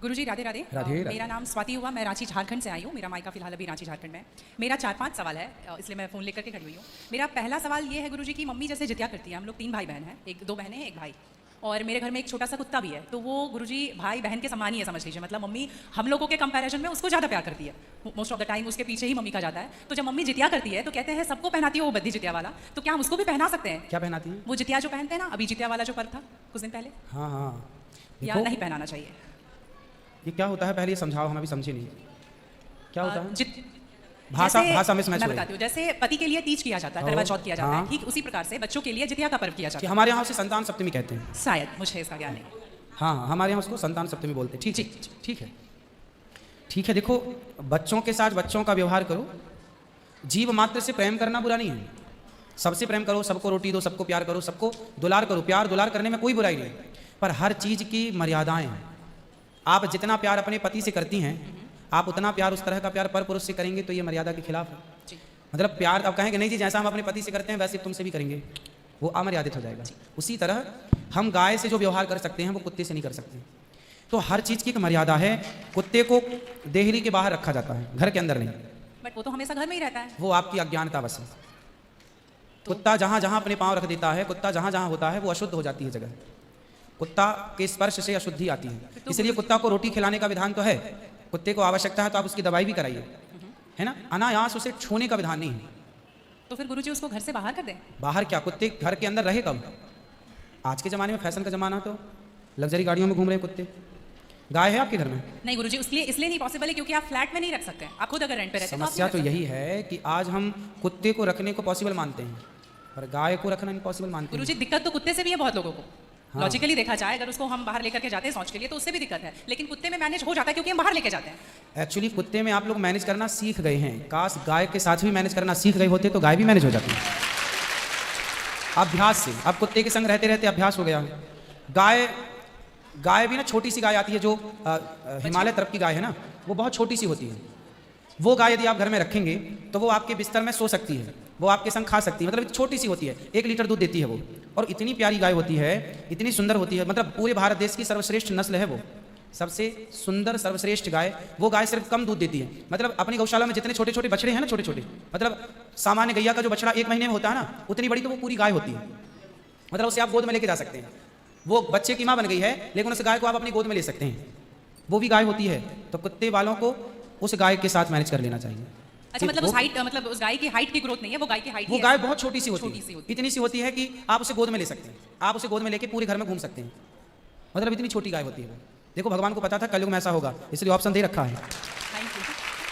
गुरुजी राधे राधे। राधे राधे। मेरा नाम स्वाति हुआ, मैं रांची झारखंड से आई हूँ। मेरा मायका फिलहाल अभी रांची झारखंड में है। मेरा 4-5 सवाल है, इसलिए मैं फ़ोन लेकर के खड़ी हुई हूँ। मेरा पहला सवाल ये है गुरुजी की मम्मी जैसे जित्या करती है, हम लोग 3 भाई बहन हैं, 2 बहनें हैं, 1 भाई, और मेरे घर में एक छोटा सा कुत्ता भी है। तो वो गुरुजी भाई बहन के समान ही है, समझ लीजिए। मतलब मम्मी हम लोगों के कंपैरिजन में उसको ज़्यादा प्यार करती है। मोस्ट ऑफ द टाइम उसके पीछे ही मम्मी का जाता है। तो जब मम्मी जित्या करती है तो कहते हैं सबको पहनाती है वो बद्दी जित्या वाला, तो क्या हम उसको भी पहना सकते हैं? क्या पहनाती है? वो जित्या जो पहनते हैं ना, अभी जित्या वाला जो पर्व था कुछ दिन पहले, हाँ हाँ। या नहीं पहनाना चाहिए? ये क्या होता है, पहले ये समझाओ, हम अभी समझे नहीं क्या होता है। भाषा में मैं बताती हूँ। जैसे पति के लिए तीज किया जाता है, करवा चौथ किया जाता है, ठीक उसी प्रकार से बच्चों के लिए जित्या का पर्व किया जाता है। हमारे यहाँ से संतान सप्तमी कहते हैं शायद, मुझे इसका ज्ञान नहीं। हाँ, हमारे यहाँ उसको संतान सप्तमी बोलते हैं। ठीक है, ठीक है, ठीक है। देखो, बच्चों के साथ बच्चों का व्यवहार करो। जीव मात्र से प्रेम करना बुरा नहीं है, सबसे प्रेम करो, सबको रोटी दो, सबको प्यार करो, सबको दुलार करो। प्यार दुलार करने में कोई बुराई नहीं, पर हर चीज़ की मर्यादाएं हैं। आप जितना प्यार अपने पति से करती हैं, आप उतना प्यार, उस तरह का प्यार पर पुरुष से करेंगे तो ये मर्यादा के खिलाफ है। मतलब प्यार आप कहेंगे नहीं जी, जैसा हम अपने पति से करते हैं वैसे तुमसे भी करेंगे, वो अमर्यादित हो जाएगा। उसी तरह हम गाय से जो व्यवहार कर सकते हैं वो कुत्ते से नहीं कर सकते। तो हर चीज़ की एक मर्यादा है। कुत्ते को देहरी के बाहर रखा जाता है, घर के अंदर नहीं। बट वो तो हमेशा घर में ही रहता है। वो आपकी अज्ञानता बस है। कुत्ता जहाँ जहाँ अपने पाँव रख देता है, कुत्ता जहाँ जहाँ होता है वो अशुद्ध हो जाती है जगह। कुत्ता के स्पर्श से अशुद्धि आती है, इसलिए कुत्ता को रोटी खिलाने का विधान तो है। कुत्ते को आवश्यकता है तो आप उसकी दवाई भी कराइए, है ना। अनायास उसे छूने का विधान नहीं है। तो फिर गुरुजी उसको घर से बाहर कर दें? बाहर क्या, कुत्ते घर के अंदर रहे कब? आज के ज़माने में फैशन का ज़माना, तो लग्जरी गाड़ियों में घूम रहे कुत्ते। गाय है आपके घर में? नहीं गुरुजी, इसलिए नहीं पॉसिबल है क्योंकि आप फ्लैट में नहीं रख सकते। आप खुद अगर रेंट पे रहते हैं। समस्या तो यही है कि आज हम कुत्ते को रखने को पॉसिबल मानते हैं पर गाय को रखना इम्पॉसिबल मानते हैं। गुरुजी दिक्कत तो कुत्ते से भी है बहुत लोगों को। लॉजिकली देखा जाए, अगर उसको हम बाहर लेकर के जाते हैं सौच के लिए तो उससे भी दिक्कत है, लेकिन कुत्ते में मैनेज हो जाता है क्योंकि हम बाहर लेके जाते हैं। एक्चुअली कुत्ते में आप लोग मैनेज करना सीख गए हैं। काश गाय के साथ भी मैनेज करना सीख गए होते तो गाय भी मैनेज हो जाती है अभ्यास से। अब कुत्ते के संग रहते रहते अभ्यास हो गया। गाय भी ना, छोटी सी गाय आती है जो हिमालय तरफ की गाय है ना, वो बहुत छोटी सी होती है। वो गाय यदि आप घर में रखेंगे तो वो आपके बिस्तर में सो सकती है, वो आपके संग खा सकती है। मतलब छोटी सी होती है, 1 लीटर दूध देती है वो, और इतनी प्यारी गाय होती है, इतनी सुंदर होती है। मतलब पूरे भारत देश की सर्वश्रेष्ठ नस्ल है वो, सबसे सुंदर सर्वश्रेष्ठ गाय। वो गाय सिर्फ कम दूध देती है। मतलब अपनी गौशाला में जितने छोटे छोटे बछड़े हैं ना, छोटे छोटे, मतलब सामान्य गैया का जो बछड़ा 1 महीने में होता है ना, उतनी बड़ी तो वो पूरी गाय होती है। मतलब उसे आप गोद में लेके जा सकते हैं। वो बच्चे की माँ बन गई है, लेकिन उस गाय को आप अपनी गोद में ले सकते हैं, वो भी गाय होती है। तो कुत्ते वालों को उस गाय के साथ मैनेज कर लेना चाहिए। अच्छा, मतलब उस हाइट, मतलब उस गाय की हाइट की ग्रोथ नहीं है, वो गाय की हाइट, वो गाय बहुत छोटी सी होती है, इतनी सी होती है कि आप उसे गोद में ले सकते हैं, आप उसे गोद में लेके पूरे घर में घूम सकते हैं। मतलब इतनी छोटी गाय होती है वो। देखो, भगवान को पता था कलयुग में ऐसा होगा, इसलिए ऑप्शन दे रखा है।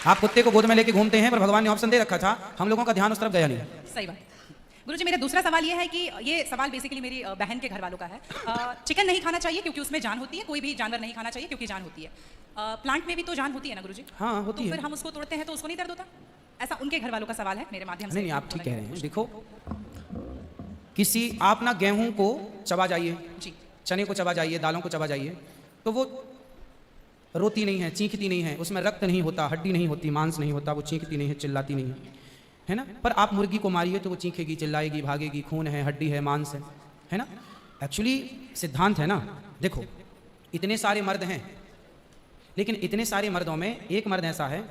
आप कुत्ते को गोद में लेके घूमते हैं, पर भगवान ने ऑप्शन दे रखा था, हम लोगों का ध्यान उस तरफ गया नहीं। सही बात। गुरुजी, मेरा दूसरा सवाल ये है कि ये सवाल बेसिकली मेरी बहन के घर वालों का है। चिकन नहीं खाना चाहिए क्योंकि उसमें जान होती है, कोई भी जानवर नहीं खाना चाहिए क्योंकि जान होती है। प्लांट में भी तो जान होती है ना गुरुजी? हाँ, होती है। फिर हम उसको तोड़ते हैं तो उसको नहीं दर्द होता? ऐसा उनके घर वालों का सवाल है, मेरे माध्यम से। नहीं, आप ठीक कह रहे हैं। देखो, किसी आप ना गेहूं को चबा जाइए, चने को चबा जाइए, दालों को चबा जाइए, तो वो रोती नहीं है, चीखती नहीं है, उसमें रक्त नहीं होता, हड्डी नहीं होती, मांस नहीं होता, वो चीखती नहीं है, चिल्लाती नहीं है ना। पर आप मुर्गी को मारिए तो वो चीखेगी, चिल्लाएगी, भागेगी, खून है, हड्डी है, मांस है ना। एक्चुअली सिद्धांत है ना। देखो, इतने सारे मर्द हैं, लेकिन इतने सारे मर्दों में एक मर्द ऐसा है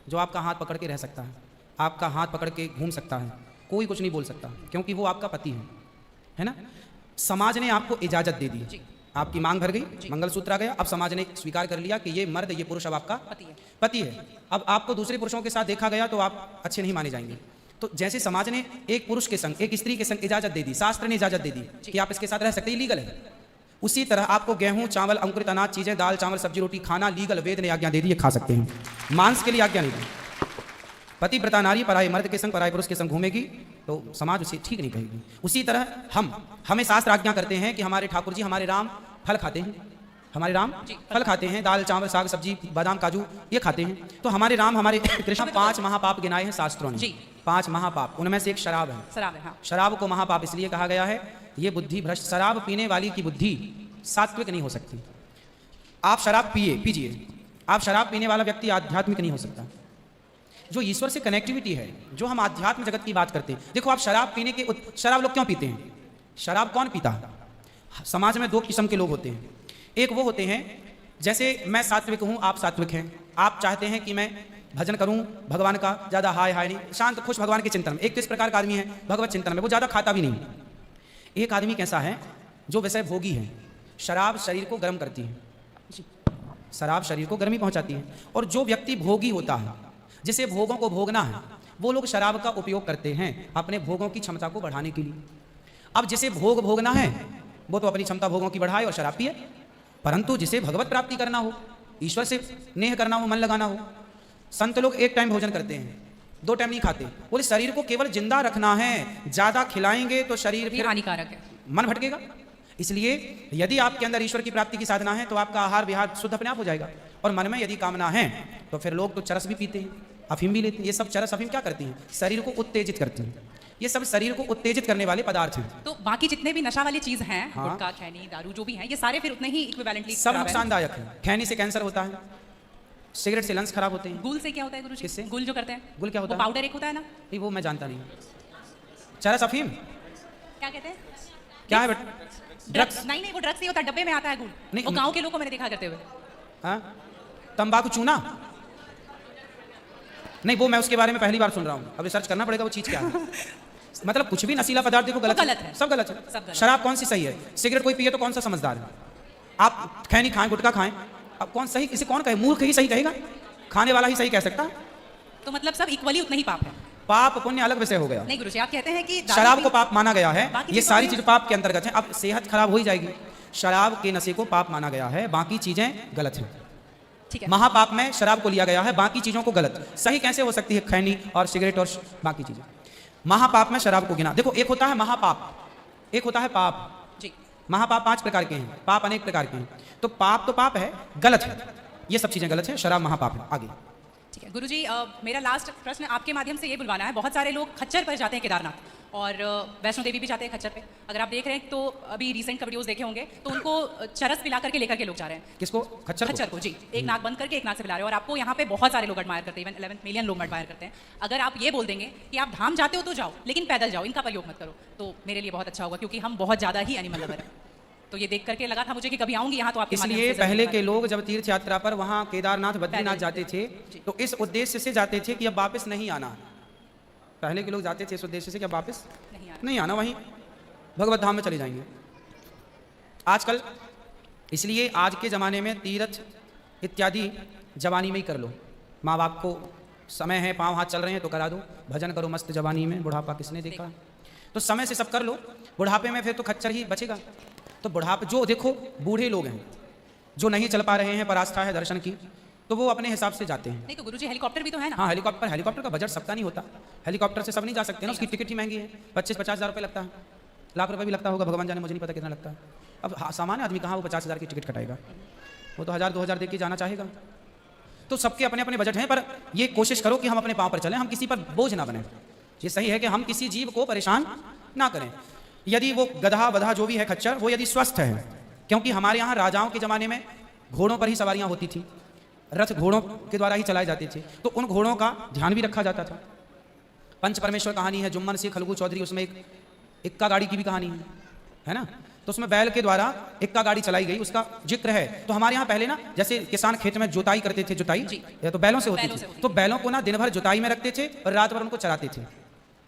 जो आपका हाथ पकड़ के रह सकता है, आपका हाथ पकड़ के घूम सकता है, कोई कुछ नहीं बोल सकता, क्योंकि वो आपका पति है ना। समाज ने आपको इजाजत दे दी, आपकी मांग भर गई, मंगलसूत्र आ गया, अब समाज ने स्वीकार कर लिया कि ये मर्द, ये पुरुष अब आपका पति है। अब आपको दूसरे पुरुषों के साथ देखा गया तो आप अच्छे नहीं माने जाएंगे। तो जैसे समाज ने एक पुरुष के संग, एक स्त्री के संग इजाजत दे दी, शास्त्र ने इजाजत दे दी कि आप इसके साथ रह सकते हैं, लीगल है, उसी तरह आपको गेहूं, चावल, अंकुरित अनाज चीजें, दाल, चावल, सब्जी, रोटी खाना लीगल, वेद ने आज्ञा दे दी, ये खा सकते हैं। मांस के लिए आज्ञा नहीं दी। पतिव्रता नारी पराये मर्द के संग, पराये पुरुष के संग घूमेगी तो समाज उसे ठीक नहीं कहेगी। उसी तरह हमें शास्त्र आज्ञा करते हैं कि हमारे ठाकुर जी, हमारे राम फल खाते हैं, हमारे राम फल खाते हैं, दाल, चावल, साग, सब्जी, बादाम, काजू ये खाते हैं। तो हमारे राम, हमारे कृष्ण 5 महापाप गिनाए हैं शास्त्रों ने। 5 महापाप, उनमें से एक शराब है। शराब को महापाप इसलिए कहा गया है, ये बुद्धि भ्रष्ट, शराब पीने वाली की बुद्धि सात्विक नहीं हो सकती। आप शराब पीजिए, आप शराब पीने वाला व्यक्ति आध्यात्मिक नहीं हो सकता। जो ईश्वर से कनेक्टिविटी है, जो हम आध्यात्म जगत की बात करते हैं। देखो, आप शराब पीने के, शराब लोग क्यों पीते हैं? शराब कौन पीता है? समाज में 2 किस्म के लोग होते हैं। एक वो होते हैं जैसे मैं सात्विक हूँ, आप सात्विक हैं, आप चाहते हैं कि मैं भजन करूं भगवान का, ज़्यादा हाय हाय नहीं, शांत खुश भगवान के चिंतन में। एक तो इस प्रकार का आदमी है भगवत चिंतन में, वो ज़्यादा खाता भी नहीं। एक आदमी कैसा है जो विषय भोगी है, शराब शरीर को गर्म करती है, शराब शरीर को गर्मी पहुंचाती है। और जो व्यक्ति भोगी होता है, जिसे भोगों को भोगना है, वो लोग शराब का उपयोग करते हैं अपने भोगों की क्षमता को बढ़ाने के लिए। अब जिसे भोग भोगना है वो तो अपनी क्षमता भोगों की बढ़ाए और शराब पिए, परंतु जिसे भगवत प्राप्ति करना हो, ईश्वर से नेह करना हो, मन लगाना हो, संत लोग एक टाइम भोजन करते हैं, 2 टाइम नहीं खाते। बोले शरीर को केवल जिंदा रखना है, ज्यादा खिलाएंगे तो शरीर फिर हानिकारक है, मन भटकेगा। इसलिए यदि आपके अंदर ईश्वर की प्राप्ति की साधना है तो आपका आहार विहार शुद्ध अपने आप हो जाएगा। और मन में यदि कामना है तो फिर लोग तो चरस भी पीते हैं, अफीम भी लेते हैं। ये सब चरस अफीम क्या करती हैं? शरीर को उत्तेजित करती हैं। ये सब शरीर को उत्तेजित करने वाले पदार्थ हैं। तो बाकी जितने भी नशा वाली चीज हैं, गुटखा, खैनी, दारू जो भी हैं, ये सारे फिर उतने ही इक्विवेलेंटली सब नुकसानदायक है। खैनी से कैंसर होता है, सिगरेट से लंग्स खराब होते हैं। गुल से क्या होता है गुरुजी? किससे? गुल जो करते हैं, गुल क्या होता है? पाउडर एक होता है ना? नहीं, वो मैं जानता नहीं। चरस अफीम क्या कहते हैं? क्या है बेटा? ड्रग्स? नहीं, वो ड्रग्स नहीं होता, डब्बे में आता है गुल। नहीं, वो गांव के लोगों को मैंने देखा करते हुए। हाँ, तंबाकू चूना? नहीं, वो मैं उसके बारे में पहली बार सुन रहा हूँ, अब रिसर्च करना पड़ेगा वो चीज़ क्या है। मतलब कुछ भी नशीला पदार्थ देखो गलत है, सब गलत है। शराब कौन सी सही है? सिगरेट कोई पिए तो कौन सा समझदार है? आप खैनी खाएं, गुटखा खाएं, अब कौन सही, इसे कौन कहे? मूर्ख ही सही कहेगा, खाने वाला ही सही कह सकता है। तो मतलब सब इक्वली उतना ही पाप है। पाप पुण्य अलग विषय हो गया। नहीं गुरुजी, आप कहते हैं कि शराब को पाप माना गया है, ये सारी चीज पाप के अंतर्गत है। अब सेहत खराब हो ही जाएगी। शराब के नशे को पाप माना गया है, बाकी चीजें गलत हैं। ठीक है। महापाप में शराब को लिया गया है, बाकी चीजों को गलत। सही कैसे हो सकती है? खैनी और सिगरेट और बाकी चीजें। महापाप में शराब को गिना। देखो, एक होता है महापाप, एक होता है पाप जी। महापाप 5 प्रकार के हैं, पाप अनेक प्रकार के हैं। तो पाप तो पाप है, गलत है, ये सब चीजें गलत है, शराब महापाप है। आगे ठीक है गुरुजी, मेरा लास्ट प्रश्न आपके माध्यम से ये बुलवाना है। बहुत सारे लोग खच्चर पर जाते हैं केदारनाथ, और वैष्णो देवी भी जाते हैं खच्चर पे। अगर आप देख रहे हैं तो अभी रिसेंट का वीडियोस देखे होंगे, तो उनको चरस पिला करके लेकर के लोग जा रहे हैं। किसको? खच्चर को जी। एक नाक बंद करके एक नाक से पिला रहे हैं, और आपको यहाँ पे बहुत सारे लोग एडमायर करते हैं, इवन 11 मिलियन लोग एडमायर करते हैं। अगर आप ये बोल देंगे कि आप धाम जाते हो तो जाओ, लेकिन पैदल जाओ, इनका प्रयोग मत करो, तो मेरे लिए बहुत अच्छा होगा, क्योंकि हम बहुत ज़्यादा ही एनिमल लवर हैं। तो ये देख करके लगा था मुझे कि कभी आऊंगी यहाँ तो आपके इसलिए पहले के लोग जब तीर्थ यात्रा पर वहाँ केदारनाथ बद्रीनाथ जाते थे तो इस उद्देश्य से जाते थे कि अब वापस नहीं आना। पहले के लोग जाते थे इस उद्देश्य से कि अब वापस नहीं आना, वहीं भगवत धाम में चले जाएंगे। आजकल इसलिए आज के ज़माने में तीर्थ इत्यादि जवानी में ही कर लो। माँ बाप को समय है, पाँव हाथ चल रहे हैं तो करा दो, भजन करो मस्त जवानी में, बुढ़ापा किसने देखा। तो समय से सब कर लो, बुढ़ापे में फिर तो खच्चर ही बचेगा। तो बुढ़ापे, जो देखो बूढ़े लोग हैं जो नहीं चल पा रहे हैं, पर आस्था है दर्शन की, तो वो अपने हिसाब से जाते हैं। नहीं तो गुरुजी हेलीकॉप्टर भी तो है ना? हाँ, हेलीकॉप्टर का बजट सबका नहीं होता, हेलीकॉप्टर से सब नहीं जा सकते ना, उसकी टिकट ही महंगी है, 25-50 हज़ार रुपये लगता है, लाख रुपये भी लगता होगा, भगवान जाने, मुझे नहीं पता कितना लगता है। अब सामान्य आदमी कहाँ वो 50 हज़ार की टिकट कटाएगा, वो तो 1000-2000 दे के जाना चाहेगा। तो सबके अपने अपने बजट हैं, पर ये कोशिश करो कि हम अपने पाँव पर चलें, हम किसी पर बोझ ना बने। ये सही है कि हम किसी जीव को परेशान ना करें। यदि वो गधा वधा जो भी है खच्चर, वो यदि स्वस्थ है, क्योंकि हमारे यहाँ राजाओं के ज़माने में घोड़ों पर ही सवारियाँ होती थी, रथ घोड़ों के द्वारा ही चलाए जाते थे, तो उन घोड़ों का ध्यान भी रखा जाता था। पंच परमेश्वर कहानी है, जुम्मन सिंह खलगू चौधरी, उसमें एक इक्का गाड़ी की भी कहानी है ना, तो उसमें बैल के द्वारा इक्का गाड़ी चलाई गई, उसका जिक्र है। तो हमारे यहाँ पहले ना, जैसे किसान खेत में जुताई करते थे, जुताई या तो बैलों से होती थी, तो बैलों को ना दिन भर जुताई में रखते थे और रात भर उनको चराते थे।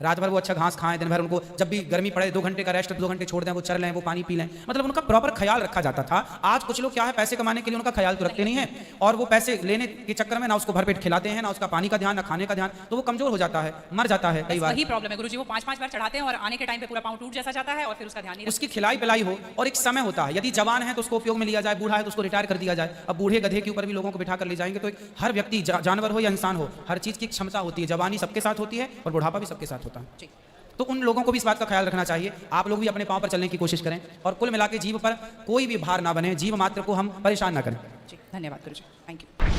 रात भर वो अच्छा घास खाएं, दिन भर उनको जब भी गर्मी पड़े 2 घंटे का रेस्ट, 2 घंटे छोड़ दें, वो चर लें, वो पानी पी लें, मतलब उनका प्रॉपर ख्याल रखा जाता था। आज कुछ लोग क्या है, पैसे कमाने के लिए उनका ख्याल तो रखते नहीं है, और वो पैसे लेने के चक्कर में ना उसको भरपेट खिलाते हैं, ना उसका पानी का ध्यान, ना खाने का ध्यान, तो वो कमजोर हो जाता है, मर जाता है कई बार। वही प्रॉब्लम है गुरुजी, वो 5-5 बार चढ़ाते हैं और आने के टाइम पे पूरा पाँव टूट जैसा जाता है, और फिर उसका ध्यान नहीं, उसकी खिलाई पिलाई हो, और एक समय होता है, यदि जवान है तो उसको उपयोग में लिया जाए, बूढ़ा है तो उसको रिटायर कर दिया जाए। अब बूढ़े गधे के ऊपर भी लोगों को बिठा कर ले जाएंगे, तो हर व्यक्ति, जानवर हो या इंसान हो, हर चीज़ की क्षमता होती है, जवानी सबके साथ होती है और बुढ़ापा भी सबके साथ होता है। तो उन लोगों को भी इस बात का ख्याल रखना चाहिए। आप लोग भी अपने पाँव पर चलने की कोशिश करें, और कुल मिला के जीव पर कोई भी भार ना बने, जीव मात्र को हम परेशान ना करें। धन्यवाद गुरुजी, थैंक यू।